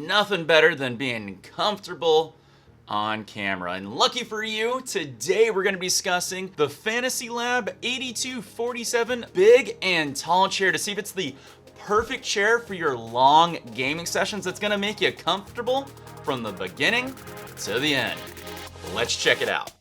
nothing better than being comfortable on camera. And lucky for you, today we're going to be discussing the Fantasylab 8247 big and tall chair to see if it's the perfect chair for your long gaming sessions that's going to make you comfortable from the beginning to the end. Let's check it out.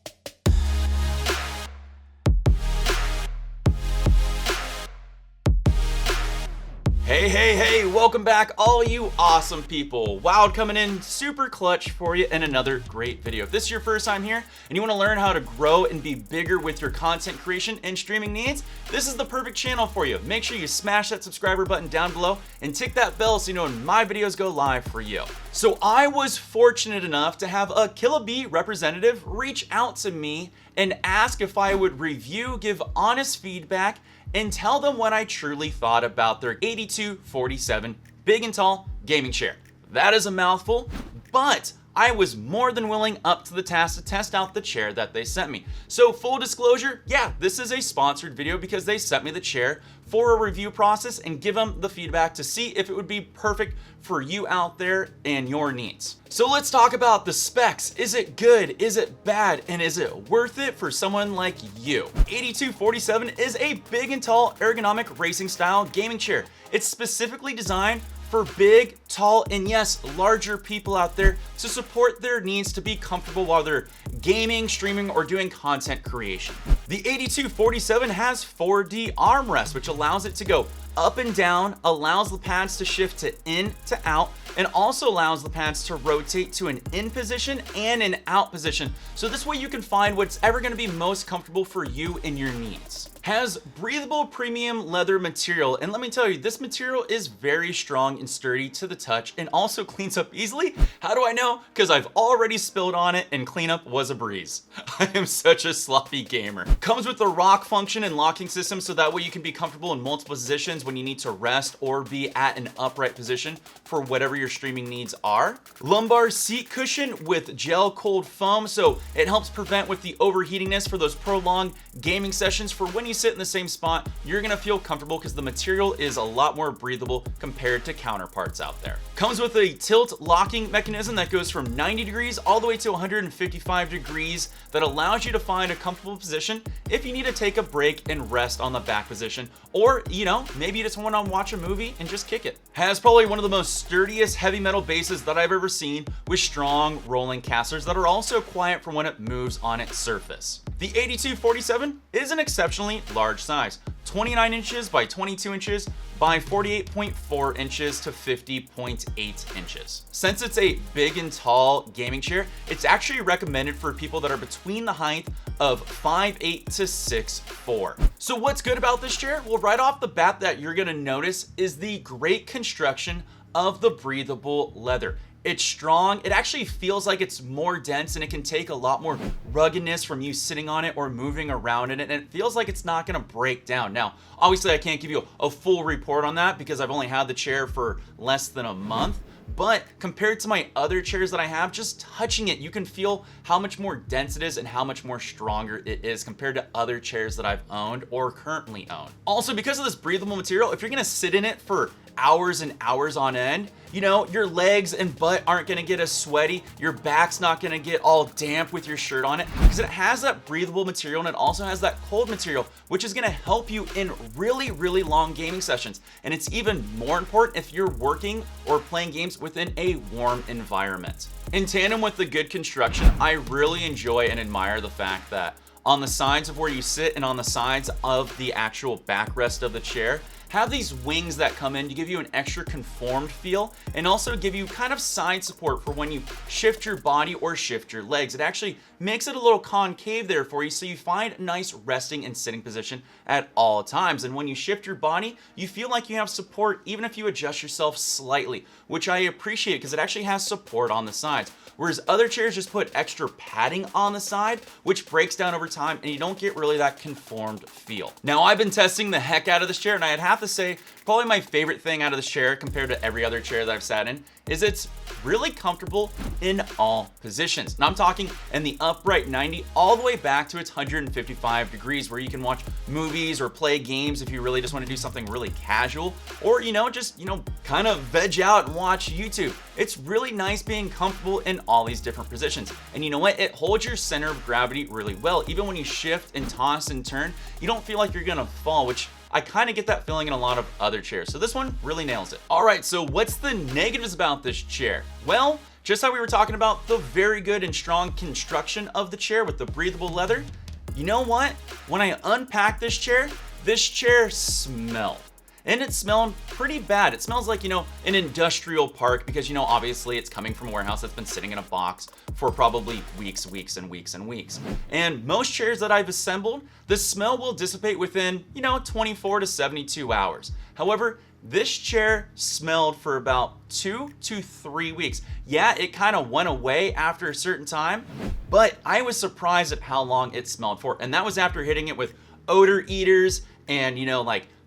Hey, welcome back all you awesome people. Wild coming in super clutch for you in another great video. If this is your first time here and you want to learn how to grow and be bigger with your content creation and streaming needs, this is the perfect channel for you. Make sure you smash that subscriber button down below and tick that bell so you know when my videos go live for you. So I was fortunate enough to have a Killabee representative reach out to me and ask if I would review, give honest feedback, and tell them what I truly thought about their 8247 big and tall gaming chair. That is a mouthful, but I was more than willing up to the task to test out the chair that they sent me. So full disclosure, yeah, this is a sponsored video because they sent me the chair for a review process and give them the feedback to see if it would be perfect for you out there and your needs. So let's talk about the specs. Is it good? Is it bad? And is it worth it for someone like you? 8247 is a big and tall ergonomic racing style gaming chair. It's specifically designed for big, tall, and yes, larger people out there to support their needs to be comfortable while they're gaming, streaming, or doing content creation. The 8247 has 4D armrests, which allows it to go up and down, allows the pads to shift to in to out, and also allows the pads to rotate to an in position and an out position. So this way you can find what's ever gonna be most comfortable for you and your needs. Has breathable premium leather material, and let me tell you, this material is very strong and sturdy to the touch and also cleans up easily. How do I know? Because I've already spilled on it and cleanup was a breeze. I am such a sloppy gamer. Comes with the rock function and locking system, so that way you can be comfortable in multiple positions when you need to rest or be at an upright position for whatever your streaming needs are. Lumbar seat cushion with gel cold foam, so it helps prevent with the overheatingness for those prolonged gaming sessions. For when you sit in the same spot, you're gonna feel comfortable because the material is a lot more breathable compared to counterparts out there. Comes with a tilt locking mechanism that goes from 90 degrees all the way to 155 degrees that allows you to find a comfortable position if you need to take a break and rest on the back position, or maybe you just want to watch a movie and just kick it. Has probably one of the most sturdiest heavy metal bases that I've ever seen, with strong rolling casters that are also quiet for when it moves on its surface. The 8247 is an exceptionally large size, 29 inches by 22 inches by 48.4 inches to 50.8 inches. Since it's a big and tall gaming chair, it's actually recommended for people that are between the height of 5'8" to 6'4". So what's good about this chair? Well, right off the bat that you're gonna notice is the great construction of the breathable leather. It's strong. It actually feels like it's more dense and it can take a lot more ruggedness from you sitting on it or moving around in it, and it feels like it's not gonna break down. Now, obviously I can't give you a full report on that because I've only had the chair for less than a month, but compared to my other chairs that I have, just touching it, you can feel how much more dense it is and how much more stronger it is compared to other chairs that I've owned or currently own. Also, because of this breathable material, if you're gonna sit in it for hours and hours on end, your legs and butt aren't gonna get as sweaty, your back's not gonna get all damp with your shirt on it, because it has that breathable material and it also has that cold material, which is gonna help you in really, really long gaming sessions. And it's even more important if you're working or playing games within a warm environment. In tandem with the good construction, I really enjoy and admire the fact that on the sides of where you sit and on the sides of the actual backrest of the chair, have these wings that come in to give you an extra conformed feel and also give you kind of side support for when you shift your body or shift your legs. It actually makes it a little concave there for you, so you find a nice resting and sitting position at all times. And when you shift your body, you feel like you have support even if you adjust yourself slightly, which I appreciate because it actually has support on the sides. Whereas other chairs just put extra padding on the side, which breaks down over time and you don't get really that conformed feel. Now, I've been testing the heck out of this chair and I'd have have to say, probably my favorite thing out of this chair compared to every other chair that I've sat in is it's really comfortable in all positions. Now I'm talking in the upright 90 all the way back to its 155 degrees, where you can watch movies or play games if you really just want to do something really casual, or just kind of veg out and watch YouTube. It's really nice being comfortable in all these different positions. And you know what? It holds your center of gravity really well. Even when you shift and toss and turn, you don't feel like you're gonna fall, which I kind of get that feeling in a lot of other chairs. So this one really nails it. All right, so what's the negatives about this chair? Well, just how we were talking about the very good and strong construction of the chair with the breathable leather, you know what? When I unpacked this chair smelled. And it smelled pretty bad. It smells like, an industrial park, because, obviously it's coming from a warehouse that's been sitting in a box for probably weeks and weeks and weeks. And most chairs that I've assembled, the smell will dissipate within, 24 to 72 hours. However, this chair smelled for about 2 to 3 weeks. Yeah, it kind of went away after a certain time, but I was surprised at how long it smelled for. And that was after hitting it with odor eaters and,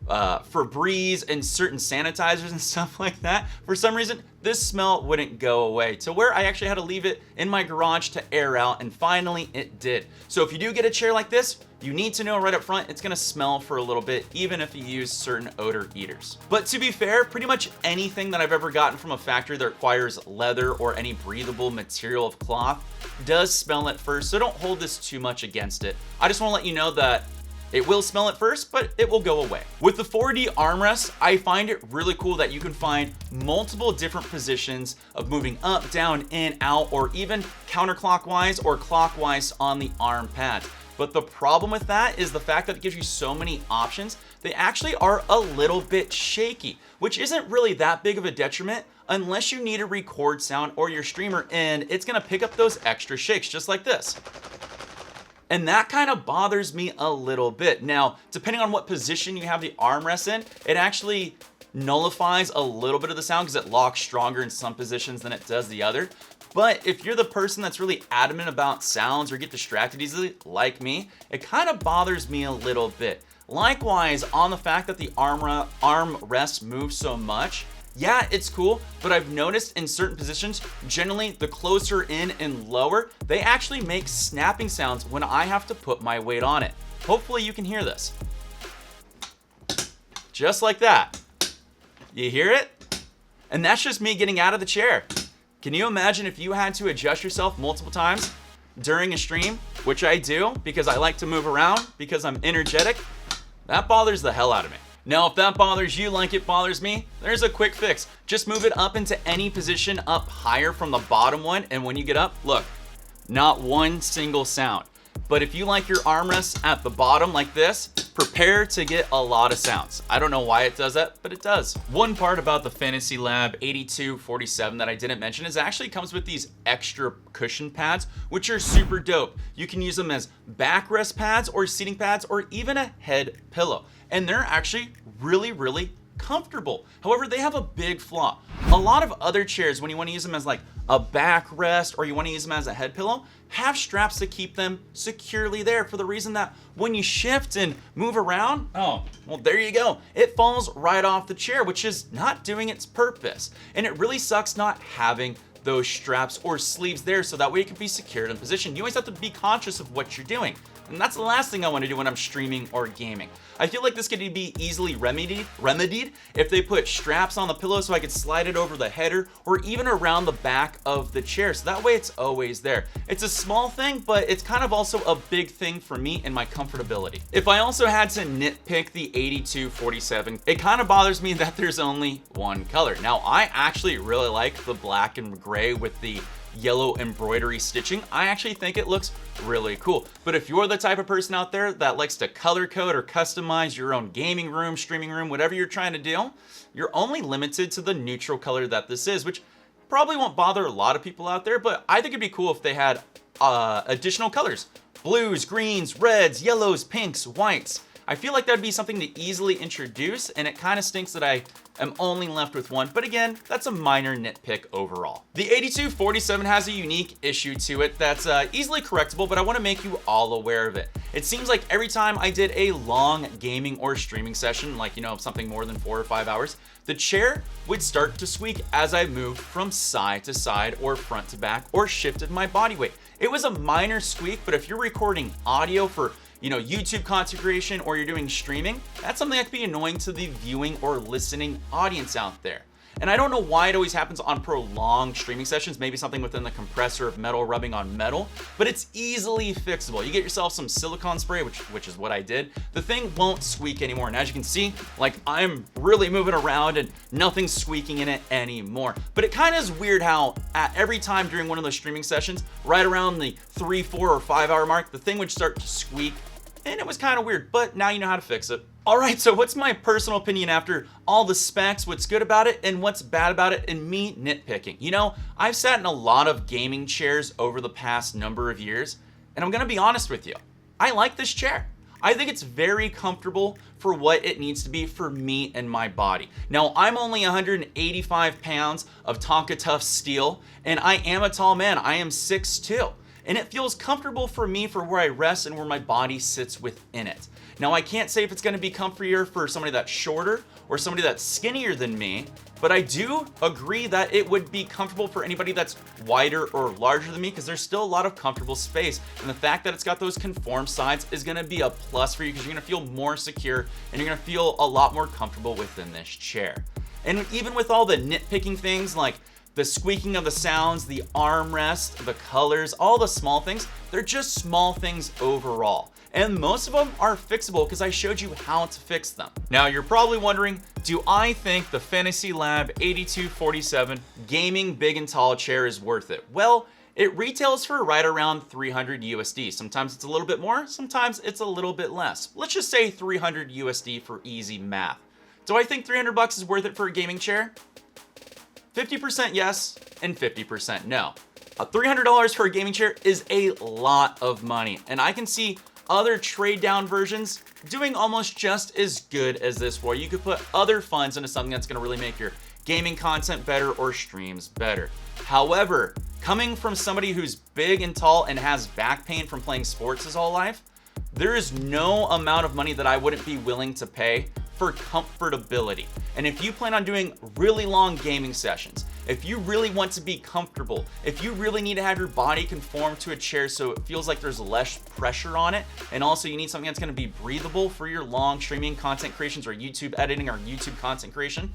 Febreze and certain sanitizers and stuff like that. For some reason, this smell wouldn't go away, to where I actually had to leave it in my garage to air out, and finally it did. So if you do get a chair like this, you need to know right up front it's gonna smell for a little bit, even if you use certain odor eaters. But to be fair, pretty much anything that I've ever gotten from a factory that requires leather or any breathable material of cloth does smell at first, so don't hold this too much against it. I just wanna let you know that it will smell at first, but it will go away. With the 4D armrest, I find it really cool that you can find multiple different positions of moving up, down, in, out, or even counterclockwise or clockwise on the arm pads. But the problem with that is the fact that it gives you so many options, they actually are a little bit shaky, which isn't really that big of a detriment unless you need to record sound or your streamer, and it's gonna pick up those extra shakes just like this. And that kind of bothers me a little bit. Now, depending on what position you have the armrest in, it actually nullifies a little bit of the sound because it locks stronger in some positions than it does the other. But if you're the person that's really adamant about sounds or get distracted easily, like me, it kind of bothers me a little bit. Likewise, on the fact that the armrest moves so much, yeah, it's cool, but I've noticed in certain positions, generally the closer in and lower, they actually make snapping sounds when I have to put my weight on it. Hopefully you can hear this. Just like that. You hear it? And that's just me getting out of the chair. Can you imagine if you had to adjust yourself multiple times during a stream, which I do because I like to move around because I'm energetic? That bothers the hell out of me. Now, if that bothers you like it bothers me, there's a quick fix. Just move it up into any position up higher from the bottom one, and when you get up, look, not one single sound. But if you like your armrests at the bottom like this, prepare to get a lot of sounds. I don't know why it does that, but it does. One part about the Fantasylab 8247 that I didn't mention is it actually comes with these extra cushion pads, which are super dope. You can use them as backrest pads or seating pads or even a head pillow. And they're actually really, really comfortable. However, they have a big flaw. A lot of other chairs, when you want to use them as like a backrest or you want to use them as a head pillow, have straps to keep them securely there, for the reason that when you shift and move around, oh, well, there you go. It falls right off the chair, which is not doing its purpose. And it really sucks not having those straps or sleeves there, so that way it can be secured in position. You always have to be conscious of what you're doing. And that's the last thing I want to do when I'm streaming or gaming. I feel like this could be easily remedied if they put straps on the pillow so I could slide it over the header or even around the back of the chair. So that way it's always there. It's a small thing, but it's kind of also a big thing for me and my comfortability. If I also had to nitpick the 8247, it kind of bothers me that there's only one color. Now, I actually really like the black and gray with the yellow embroidery stitching. I actually think it looks really cool. But if you're the type of person out there that likes to color code or customize your own gaming room, streaming room, whatever you're trying to do, you're only limited to the neutral color that this is, which probably won't bother a lot of people out there, but I think it'd be cool if they had additional colors. Blues, greens, reds, yellows, pinks, whites. I feel like that'd be something to easily introduce, and it kind of stinks that I am only left with one, but again, that's a minor nitpick overall. The 8247 has a unique issue to it that's easily correctable, but I want to make you all aware of it. It seems like every time I did a long gaming or streaming session, like, you know, something more than 4 or 5 hours, the chair would start to squeak as I moved from side to side or front to back or shifted my body weight. It was a minor squeak, but if you're recording audio for, you know, YouTube content creation or you're doing streaming, that's something that could be annoying to the viewing or listening audience out there. And I don't know why it always happens on prolonged streaming sessions, maybe something within the compressor of metal rubbing on metal, but it's easily fixable. You get yourself some silicone spray, which is what I did. The thing won't squeak anymore. And as you can see, like, I'm really moving around and nothing's squeaking in it anymore. But it kind of is weird how at every time during one of those streaming sessions, right around the 3, 4, or 5 hour mark, the thing would start to squeak. And it was kind of weird, but now you know how to fix it. All right, so what's my personal opinion after all the specs, what's good about it and what's bad about it, and me nitpicking? You know, I've sat in a lot of gaming chairs over the past number of years, and I'm gonna be honest with you. I like this chair. I think it's very comfortable for what it needs to be for me and my body. Now, I'm only 185 pounds of Tonka Tough steel, and I am a tall man. I am 6'2". And it feels comfortable for me for where I rest and where my body sits within it. Now, I can't say if it's gonna be comfier for somebody that's shorter or somebody that's skinnier than me, but I do agree that it would be comfortable for anybody that's wider or larger than me, because there's still a lot of comfortable space. And the fact that it's got those conform sides is gonna be a plus for you, because you're gonna feel more secure and you're gonna feel a lot more comfortable within this chair. And even with all the nitpicking things like the squeaking of the sounds, the armrest, the colors, all the small things, they're just small things overall. And most of them are fixable because I showed you how to fix them. Now you're probably wondering, do I think the Fantasylab 8247 gaming big and tall chair is worth it? Well, it retails for right around 300 USD. Sometimes it's a little bit more, sometimes it's a little bit less. Let's just say 300 USD for easy math. Do I think 300 bucks is worth it for a gaming chair? 50% yes and 50% no. $300 for a gaming chair is a lot of money, and I can see other trade down versions doing almost just as good as this, where you could put other funds into something that's gonna really make your gaming content better or streams better. However, coming from somebody who's big and tall and has back pain from playing sports his whole life, there is no amount of money that I wouldn't be willing to pay for comfortability. And if you plan on doing really long gaming sessions, if you really want to be comfortable, if you really need to have your body conform to a chair so it feels like there's less pressure on it, and also you need something that's gonna be breathable for your long streaming content creations or YouTube editing or YouTube content creation,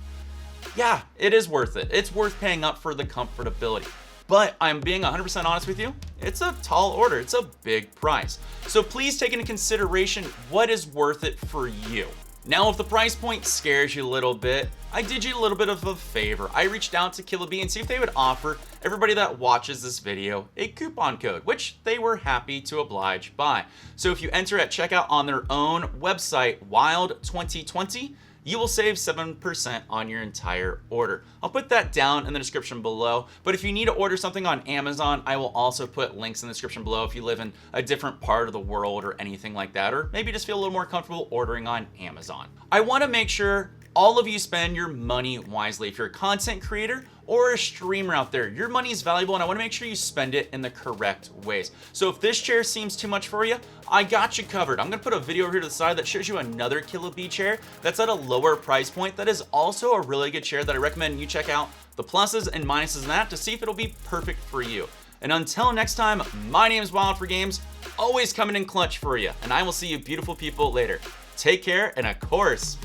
yeah, it is worth it. It's worth paying up for the comfortability. But I'm being 100% honest with you, it's a tall order, it's a big price. So please take into consideration what is worth it for you. Now, if the price point scares you a little bit, I did you a little bit of a favor. I reached out to Killabee and see if they would offer everybody that watches this video a coupon code, which they were happy to oblige by. So if you enter at checkout on their own website, Wild2020, you will save 7% on your entire order. I'll put that down in the description below, but if you need to order something on Amazon, I will also put links in the description below if you live in a different part of the world or anything like that, or maybe just feel a little more comfortable ordering on Amazon. I wanna make sure all of you spend your money wisely. If you're a content creator or a streamer out there, your money is valuable and I wanna make sure you spend it in the correct ways. So if this chair seems too much for you, I got you covered. I'm gonna put a video over here to the side that shows you another Killabee chair that's at a lower price point that is also a really good chair that I recommend you check out the pluses and minuses in that to see if it'll be perfect for you. And until next time, my name is Wild for Games, always coming in clutch for you, and I will see you beautiful people later. Take care, and of course,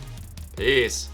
peace.